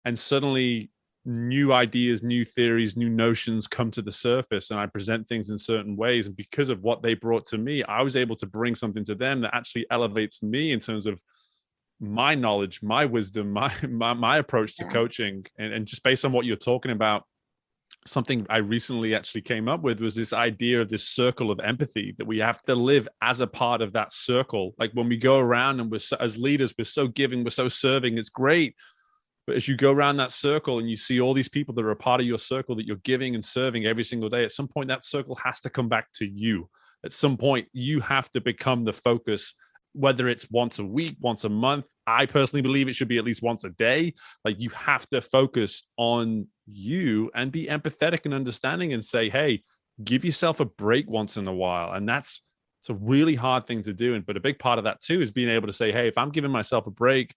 And suddenly new ideas, new theories, new notions come to the surface, and I present things in certain ways. And because of what they brought to me, I was able to bring something to them that actually elevates me in terms of my knowledge, my wisdom, my approach to coaching. And just based on what you're talking about, something I recently actually came up with was this idea of this circle of empathy, that we have to live as a part of that circle. Like when we go around and as leaders, we're so giving, we're so serving, it's great. But as you go around that circle and you see all these people that are a part of your circle that you're giving and serving every single day, at some point that circle has to come back to you. At some point you have to become the focus, whether it's once a week, once a month. I personally believe it should be at least once a day. Like you have to focus on you and be empathetic and understanding and say, hey, give yourself a break once in a while. And it's a really hard thing to do. But a big part of that too is being able to say, hey, if I'm giving myself a break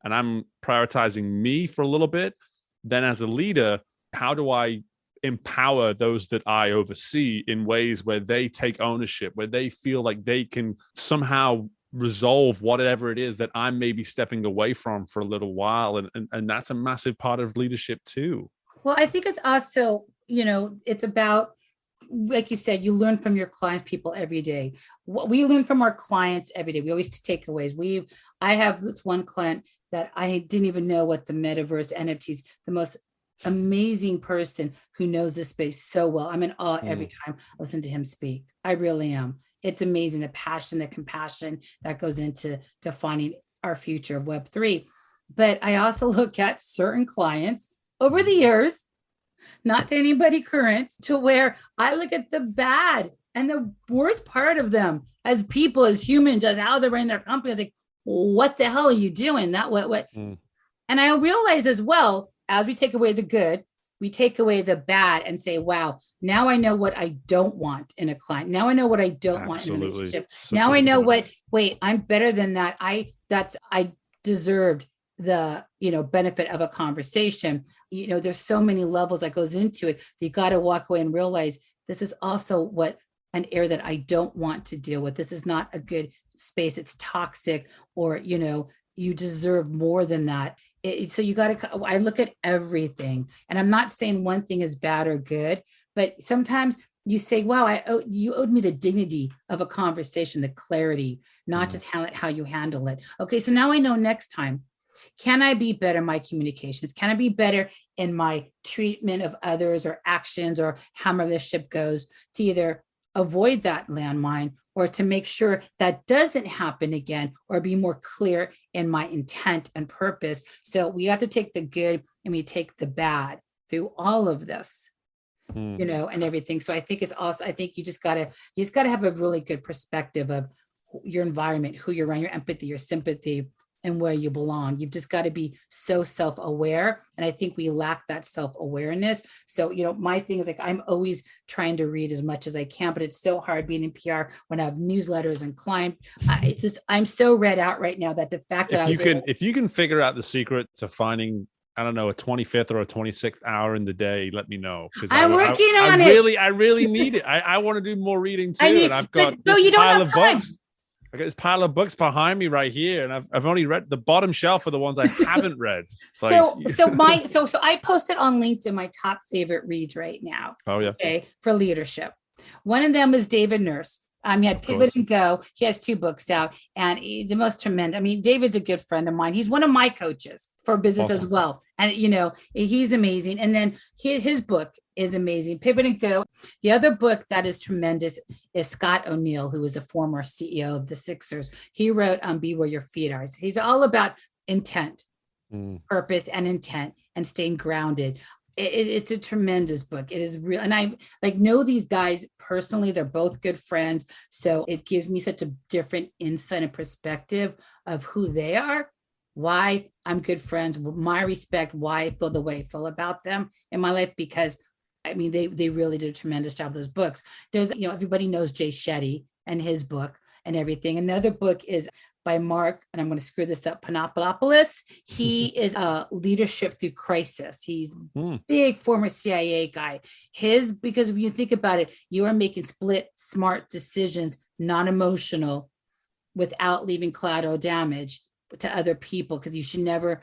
and I'm prioritizing me for a little bit, then as a leader, how do I empower those that I oversee in ways where they take ownership, where they feel like they can somehow resolve whatever it is that I'm maybe stepping away from for a little while. And that's a massive part of leadership too. Well, I think it's also, it's about, like you said, you learn from your clients, people every day. We learn from our clients every day. We always take takeaways. I have this one client that I didn't even know what the metaverse NFTs, the most amazing person who knows this space so well. I'm in awe every time I listen to him speak. I really am. It's amazing, the passion, the compassion that goes into defining our future of Web3. But I also look at certain clients over the years, not to anybody current, to where I look at the bad and the worst part of them as people, as humans, as how they're running their company. Like, what the hell are you doing? And I realize as well, as we take away the good, we take away the bad and say, wow, now I know what I don't want in a client. Now I know what I don't want in a relationship. Now I know I'm better than that. I deserved the, benefit of a conversation. There's so many levels that goes into it. You got to walk away and realize this is also an area that I don't want to deal with. This is not a good space. It's toxic, or, you deserve more than that. So you got to, I look at everything, and I'm not saying one thing is bad or good, but sometimes you say, wow, you owed me the dignity of a conversation, the clarity, not just how you handle it. Okay. So now I know next time, can I be better in my communications? Can I be better in my treatment of others or actions, or how my relationship goes, to either avoid that landmine or to make sure that doesn't happen again, or be more clear in my intent and purpose. So we have to take the good and we take the bad through all of this, and everything. So I think you just gotta have a really good perspective of your environment, who you're around, your empathy, your sympathy, and where you belong. You've just got to be so self-aware. And I think we lack that self-awareness. So, my thing is, like, I'm always trying to read as much as I can, but it's so hard being in PR when I have newsletters and client. I'm so read out right now that the fact that if you can figure out the secret to finding, I don't know, a 25th or a 26th hour in the day, let me know. Because I'm working on it. I really need it. I want to do more reading too. And I've got a pile of books. I got this pile of books behind me right here, and I've only read the bottom shelf for the ones I haven't read. So I posted on LinkedIn my top favorite reads right now. Oh yeah. Okay, for leadership. One of them is David Nurse. He had Pivot and Go. He has 2 books out, and he's the most tremendous. I mean, David's a good friend of mine. He's one of my coaches for business as well. And, he's amazing. And then his book is amazing, Pivot and Go. The other book that is tremendous is Scott O'Neill, who is a former CEO of the Sixers. He wrote Be Where Your Feet Are. He's all about intent, purpose and intent, and staying grounded. It's a tremendous book. It is real. And I know these guys personally. They're both good friends. So it gives me such a different insight and perspective of who they are, why I'm good friends, my respect, why I feel the way I feel about them in my life, because they really did a tremendous job with those books. There's, everybody knows Jay Shetty and his book and everything. Another book is by Mark, and I'm going to screw this up, Panopoulos. He is Leadership Through Crisis. He's big former CIA guy. Because when you think about it, you are making split, smart decisions, non-emotional, without leaving collateral damage to other people, because you should never,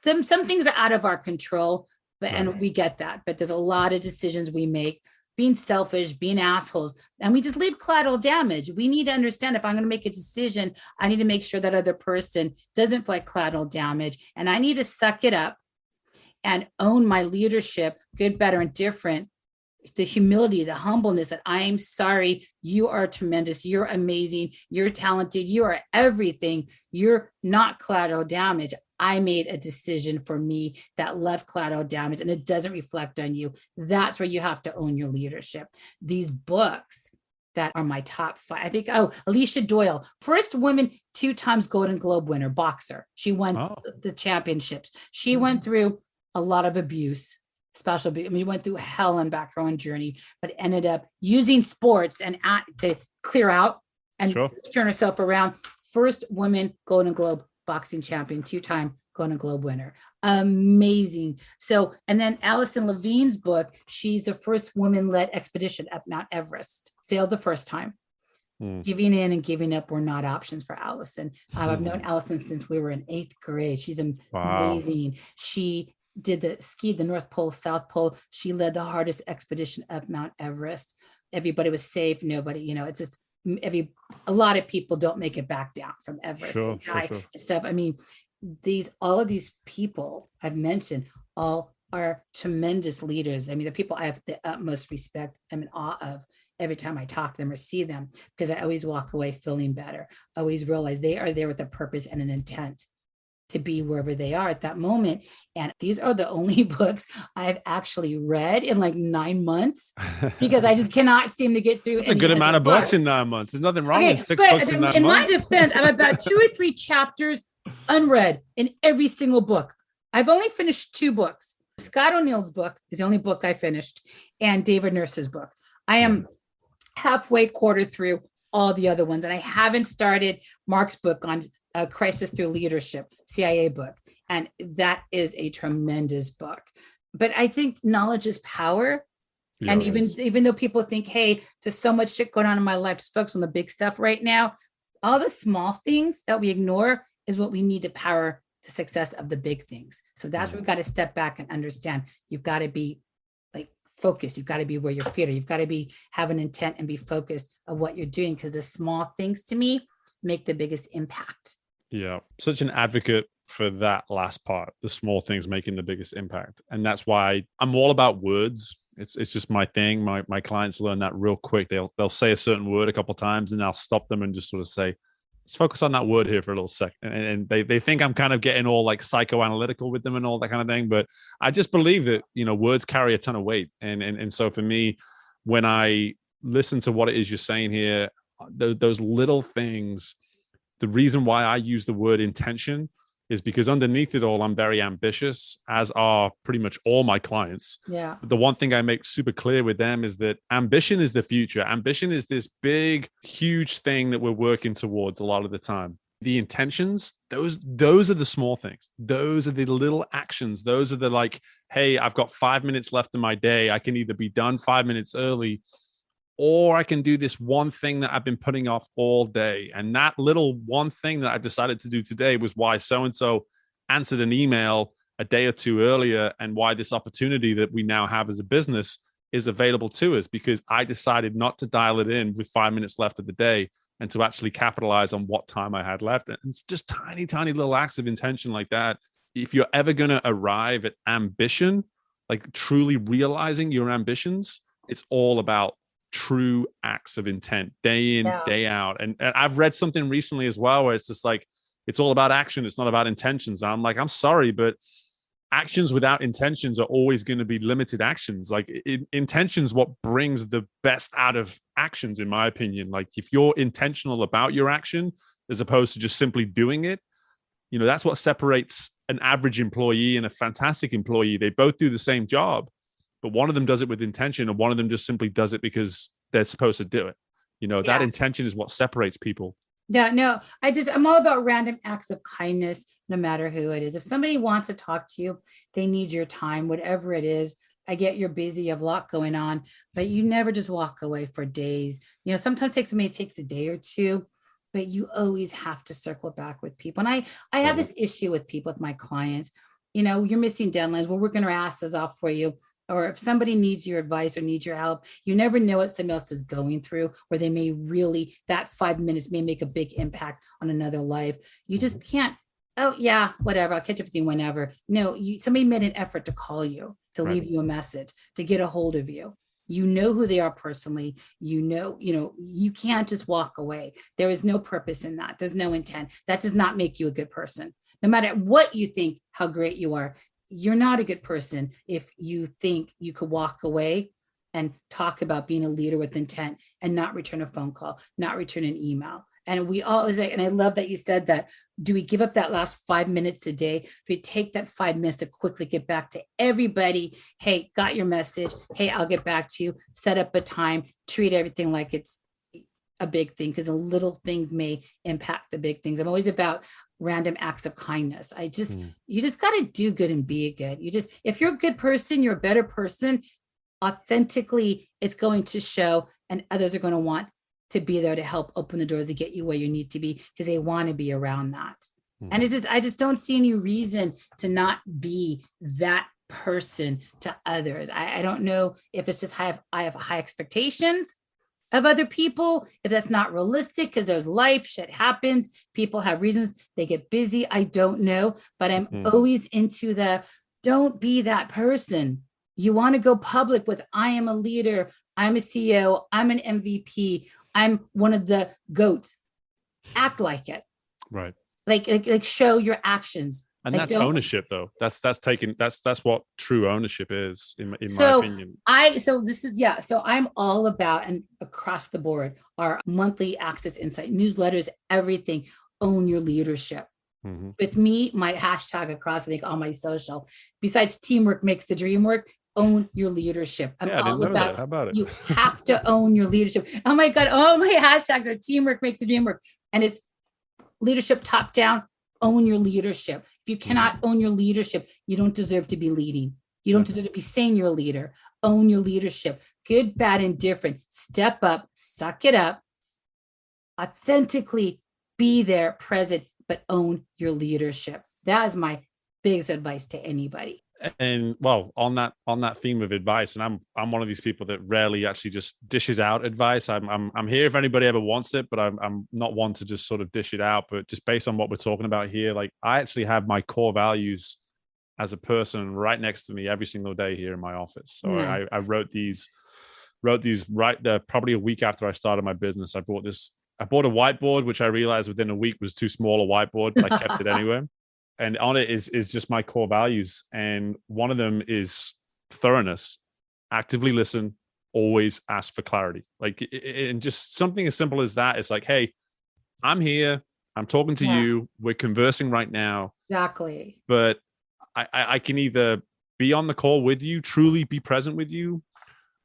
some things are out of our control, and we get that, but there's a lot of decisions we make being selfish, being assholes, and we just leave collateral damage. We need to understand, if I'm going to make a decision, I need to make sure that other person doesn't feel like collateral damage, and I need to suck it up and own my leadership, good, better, and different. The humility, the humbleness that I'm sorry, you are tremendous, you're amazing, you're talented, you are everything, you're not collateral damage. I made a decision for me that left collateral damage, and it doesn't reflect on you. That's where you have to own your leadership. These books that are my top 5. I think, Alicia Doyle, first woman 2 times Golden Globe winner, boxer. She won the championships. She went through a lot of abuse, went through hell and back her own journey, but ended up using sports and to clear out and turn herself around. First woman Golden Globe boxing champion, 2-time Golden Globe winner. Amazing. So, and then Allison Levine's book, she's the first woman-led expedition up Mount Everest. Failed the first time. Giving in and giving up were not options for Allison. I've known Allison since we were in 8th grade. She's amazing. Wow. She did the North Pole, South Pole. She led the hardest expedition up Mount Everest. Everybody was safe. Nobody, it's just a lot of people don't make it back down from Everest and stuff. All of these people I've mentioned all are tremendous leaders. The people I have the utmost respect, I'm in awe of every time I talk to them or see them, because I always walk away feeling better. I always realize they are there with a purpose and an intent to be wherever they are at that moment. And these are the only books I've actually read in 9 months, because I just cannot seem to get through. That's a good amount of books in 9 months. There's nothing wrong with 6 books in 9 months. In my defense, I'm about 2 or 3 chapters unread in every single book. I've only finished 2 books. Scott O'Neill's book is the only book I finished, and David Nurse's book. I am halfway, quarter through all the other ones, and I haven't started Mark's book on Crisis Through Leadership, CIA book. And that is a tremendous book. But I think knowledge is power. Yeah, and even though people think, hey, there's so much shit going on in my life, just focus on the big stuff right now. All the small things that we ignore is what we need to power the success of the big things. So that's where we've got to step back and understand. You've got to be focused. You've got to be where your feet are. You've got to have an intent and be focused of what you're doing, because the small things to me make the biggest impact. Yeah. Such an advocate for that last part, the small things making the biggest impact. And that's why I'm all about words. It's just my thing. My clients learn that real quick. They'll say a certain word a couple of times, and I'll stop them and just sort of say, let's focus on that word here for a little second. And they think I'm kind of getting all psychoanalytical with them and all that kind of thing. But I just believe that, words carry a ton of weight. And so for me, when I listen to what it is you're saying here, those little things, the reason why I use the word intention is because underneath it all, I'm very ambitious, as are pretty much all my clients. Yeah. The one thing I make super clear with them is that ambition is the future. Ambition is this big, huge thing that we're working towards a lot of the time. The intentions, those are the small things. Those are the little actions. Those are the hey, I've got 5 minutes left in my day. I can either be done 5 minutes early, or I can do this one thing that I've been putting off all day. And that little one thing that I decided to do today was why so-and-so answered an email a day or two earlier, and why this opportunity that we now have as a business is available to us, because I decided not to dial it in with 5 minutes left of the day and to actually capitalize on what time I had left. And it's just tiny, tiny little acts of intention like that. If you're ever going to arrive at ambition, like truly realizing your ambitions, it's all about true acts of intent, day in, day out. And I've read something recently as well where it's just like, it's all about action. It's not about intentions. I'm like, I'm sorry, but actions without intentions are always going to be limited actions. Like intentions, what brings the best out of actions, in my opinion. Like if you're intentional about your action, as opposed to just simply doing it, that's what separates an average employee and a fantastic employee. They both do the same job, but one of them does it with intention and one of them just simply does it because they're supposed to do it. That intention is what separates people. Yeah, no, I'm all about random acts of kindness, no matter who it is. If somebody wants to talk to you, they need your time, whatever it is. I get you're busy, you have a lot going on, but you never just walk away for days. Sometimes it takes a day or two, but you always have to circle back with people. And I have this issue with people, with my clients. You're missing deadlines. We're working our asses off for you. Or if somebody needs your advice or needs your help, you never know what somebody else is going through, or they may really, that 5 minutes may make a big impact on another life. You just can't, oh yeah, whatever, I'll catch up with you whenever. No, somebody made an effort to call you, to leave you a message, to get a hold of you. You know who they are personally. You can't just walk away. There is no purpose in that. There's no intent. That does not make you a good person. No matter what you think, how great you are, you're not a good person if you think you could walk away and talk about being a leader with intent and not return a phone call, not return an email. And and I love that you said that. Do we give up that last 5 minutes a day? Do we take that 5 minutes to quickly get back to everybody? Hey, got your message. Hey, I'll get back to you. Set up a time, treat everything like it's a big thing, because the little things may impact the big things. I'm always about random acts of kindness. You just got to do good and be good. If you're a good person, you're a better person. Authentically, it's going to show, and others are going to want to be there to help open the doors to get you where you need to be, because they want to be around that. And I just don't see any reason to not be that person to others. I don't know if it's just I have high expectations of other people, if that's not realistic, because there's life, shit happens, people have reasons, they get busy. I don't know, but I'm always into don't be that person. You want to go public with, I am a leader, I'm a CEO, I'm an MVP, I'm one of the GOATs. Act like it. Right. Like show your actions. And that's ownership, though. That's what true ownership is, in my opinion. So I'm all about, and across the board, our monthly Access Insight newsletters, everything, own your leadership. With me, my hashtag across, I think, all my social, besides teamwork makes the dream work, own your leadership. I'm all about that. How about it? You have to own your leadership. Oh my God, all my hashtags are teamwork makes the dream work. And it's leadership top down. Own your leadership. If you cannot own your leadership, you don't deserve to be leading. You don't deserve to be saying you're a leader. Own your leadership. Good, bad, and different. Step up, suck it up, authentically be there, present, but own your leadership. That is my biggest advice to anybody. And well, on that theme of advice, and I'm one of these people that rarely actually just dishes out advice. I'm here if anybody ever wants it, but I'm not one to just sort of dish it out. But just based on what we're talking about here, like I actually have my core values as a person right next to me every single day here in my office. So I wrote these right there probably a week after I started my business. I bought a whiteboard, which I realized within a week was too small a whiteboard, but I kept it anyway. And on it is just my core values. And one of them is thoroughness, actively listen, always ask for clarity. Like, and just something as simple as that. It's like, hey, I'm here. I'm talking to you. We're conversing right now. Exactly. But I can either be on the call with you, truly be present with you,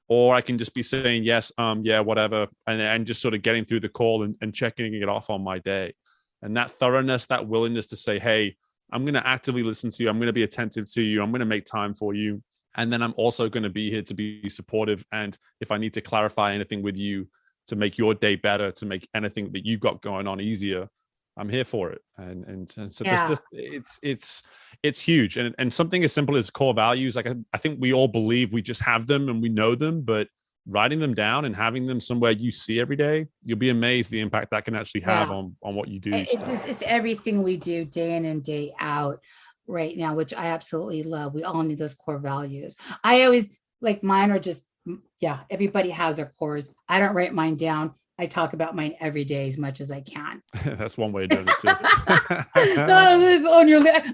or I can just be saying, yes, yeah, whatever. And just sort of getting through the call and checking it off on my day. And that thoroughness, that willingness to say, hey, I'm going to actively listen to you. I'm going to be attentive to you. I'm going to make time for you. And then I'm also going to be here to be supportive. And if I need to clarify anything with you to make your day better, to make anything that you've got going on easier, I'm here for it. And so it's huge. And something as simple as core values, like I think we all believe we just have them and we know them, but writing them down and having them somewhere you see every day, you'll be amazed the impact that can actually have on what you do. It's everything we do day in and day out right now, which I absolutely love. We all need those core values. I always like mine are just, everybody has their cores. I don't write mine down. I talk about mine every day as much as I can. That's one way of doing it too.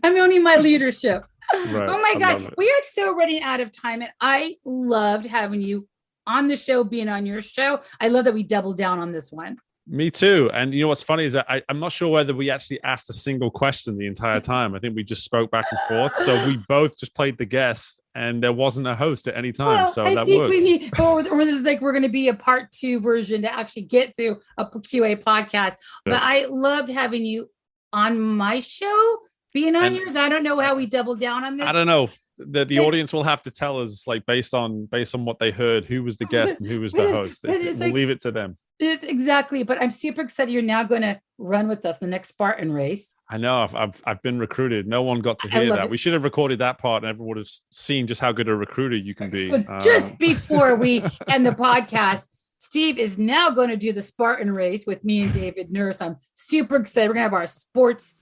I'm owning my leadership. Right. Oh my God. We are so running out of time. And I loved having you on the show, being on your show. I love that we doubled down on this one. Me too. And you know what's funny is that I'm not sure whether we actually asked a single question the entire time. I think we just spoke back and forth. So we both just played the guest and there wasn't a host at any time. So that works. Or this is like, we're going to be a part 2 version to actually get through a QA podcast. But I loved having you on my show, being on yours. I don't know how we doubled down on this. I don't know. The audience will have to tell us, like based on what they heard, who was the guest and who was the host. We'll leave it to them. It's exactly. But I'm super excited. You're now going to run with us the next Spartan race. I know. I've been recruited. No one got to hear that. We should have recorded that part, and everyone would have seen just how good a recruiter you can be. So just before we end the podcast, Steve is now going to do the Spartan race with me and David Nurse. I'm super excited. We're going to have our sports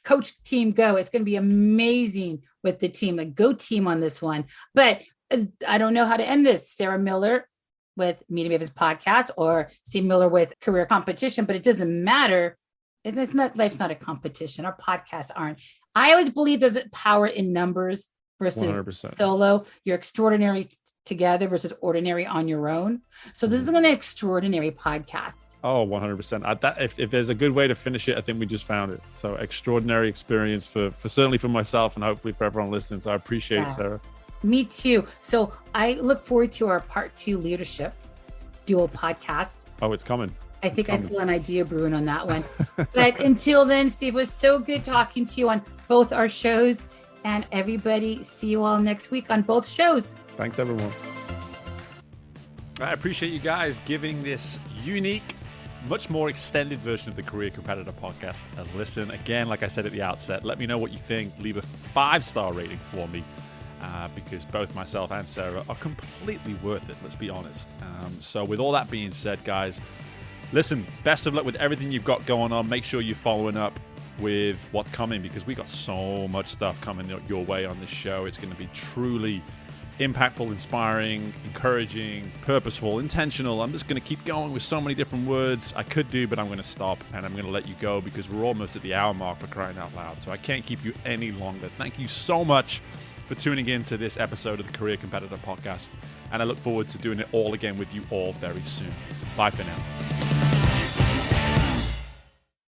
coach team go. It's going to be amazing with the team, a go team on this one. But I don't know how to end this. Sarah Miller with Media Mavens Podcast or Steve Miller with Career Competition, but it doesn't matter. It's not, life's not a competition. Our podcasts aren't. I always believe there's power in numbers versus 100%. Solo. You're extraordinary together versus ordinary on your own. So this is an extraordinary podcast. Oh, 100%. If there's a good way to finish it, I think we just found it. So extraordinary experience for certainly for myself and hopefully for everyone listening. So I appreciate it, Sarah. Me too. So I look forward to our part 2 leadership dual podcast. Oh, it's coming. I think I feel an idea brewing on that one. But until then, Steve, was so good talking to you on both our shows. And everybody, see you all next week on both shows. Thanks, everyone. I appreciate you guys giving this unique, much more extended version of the Career Competitor Podcast a listen. Again, like I said at the outset, let me know what you think. Leave a 5-star rating for me. Because both myself and Sarah are completely worth it, let's be honest. So with all that being said, guys, listen, best of luck with everything you've got going on. Make sure you're following up with what's coming because we got so much stuff coming your way on this show. It's going to be truly impactful, inspiring, encouraging, purposeful, intentional. I'm just going to keep going with so many different words I could do, but I'm going to stop and I'm going to let you go because we're almost at the hour mark for crying out loud. So I can't keep you any longer. Thank you so much for tuning in to this episode of the Career Competitor Podcast. And I look forward to doing it all again with you all very soon. Bye for now.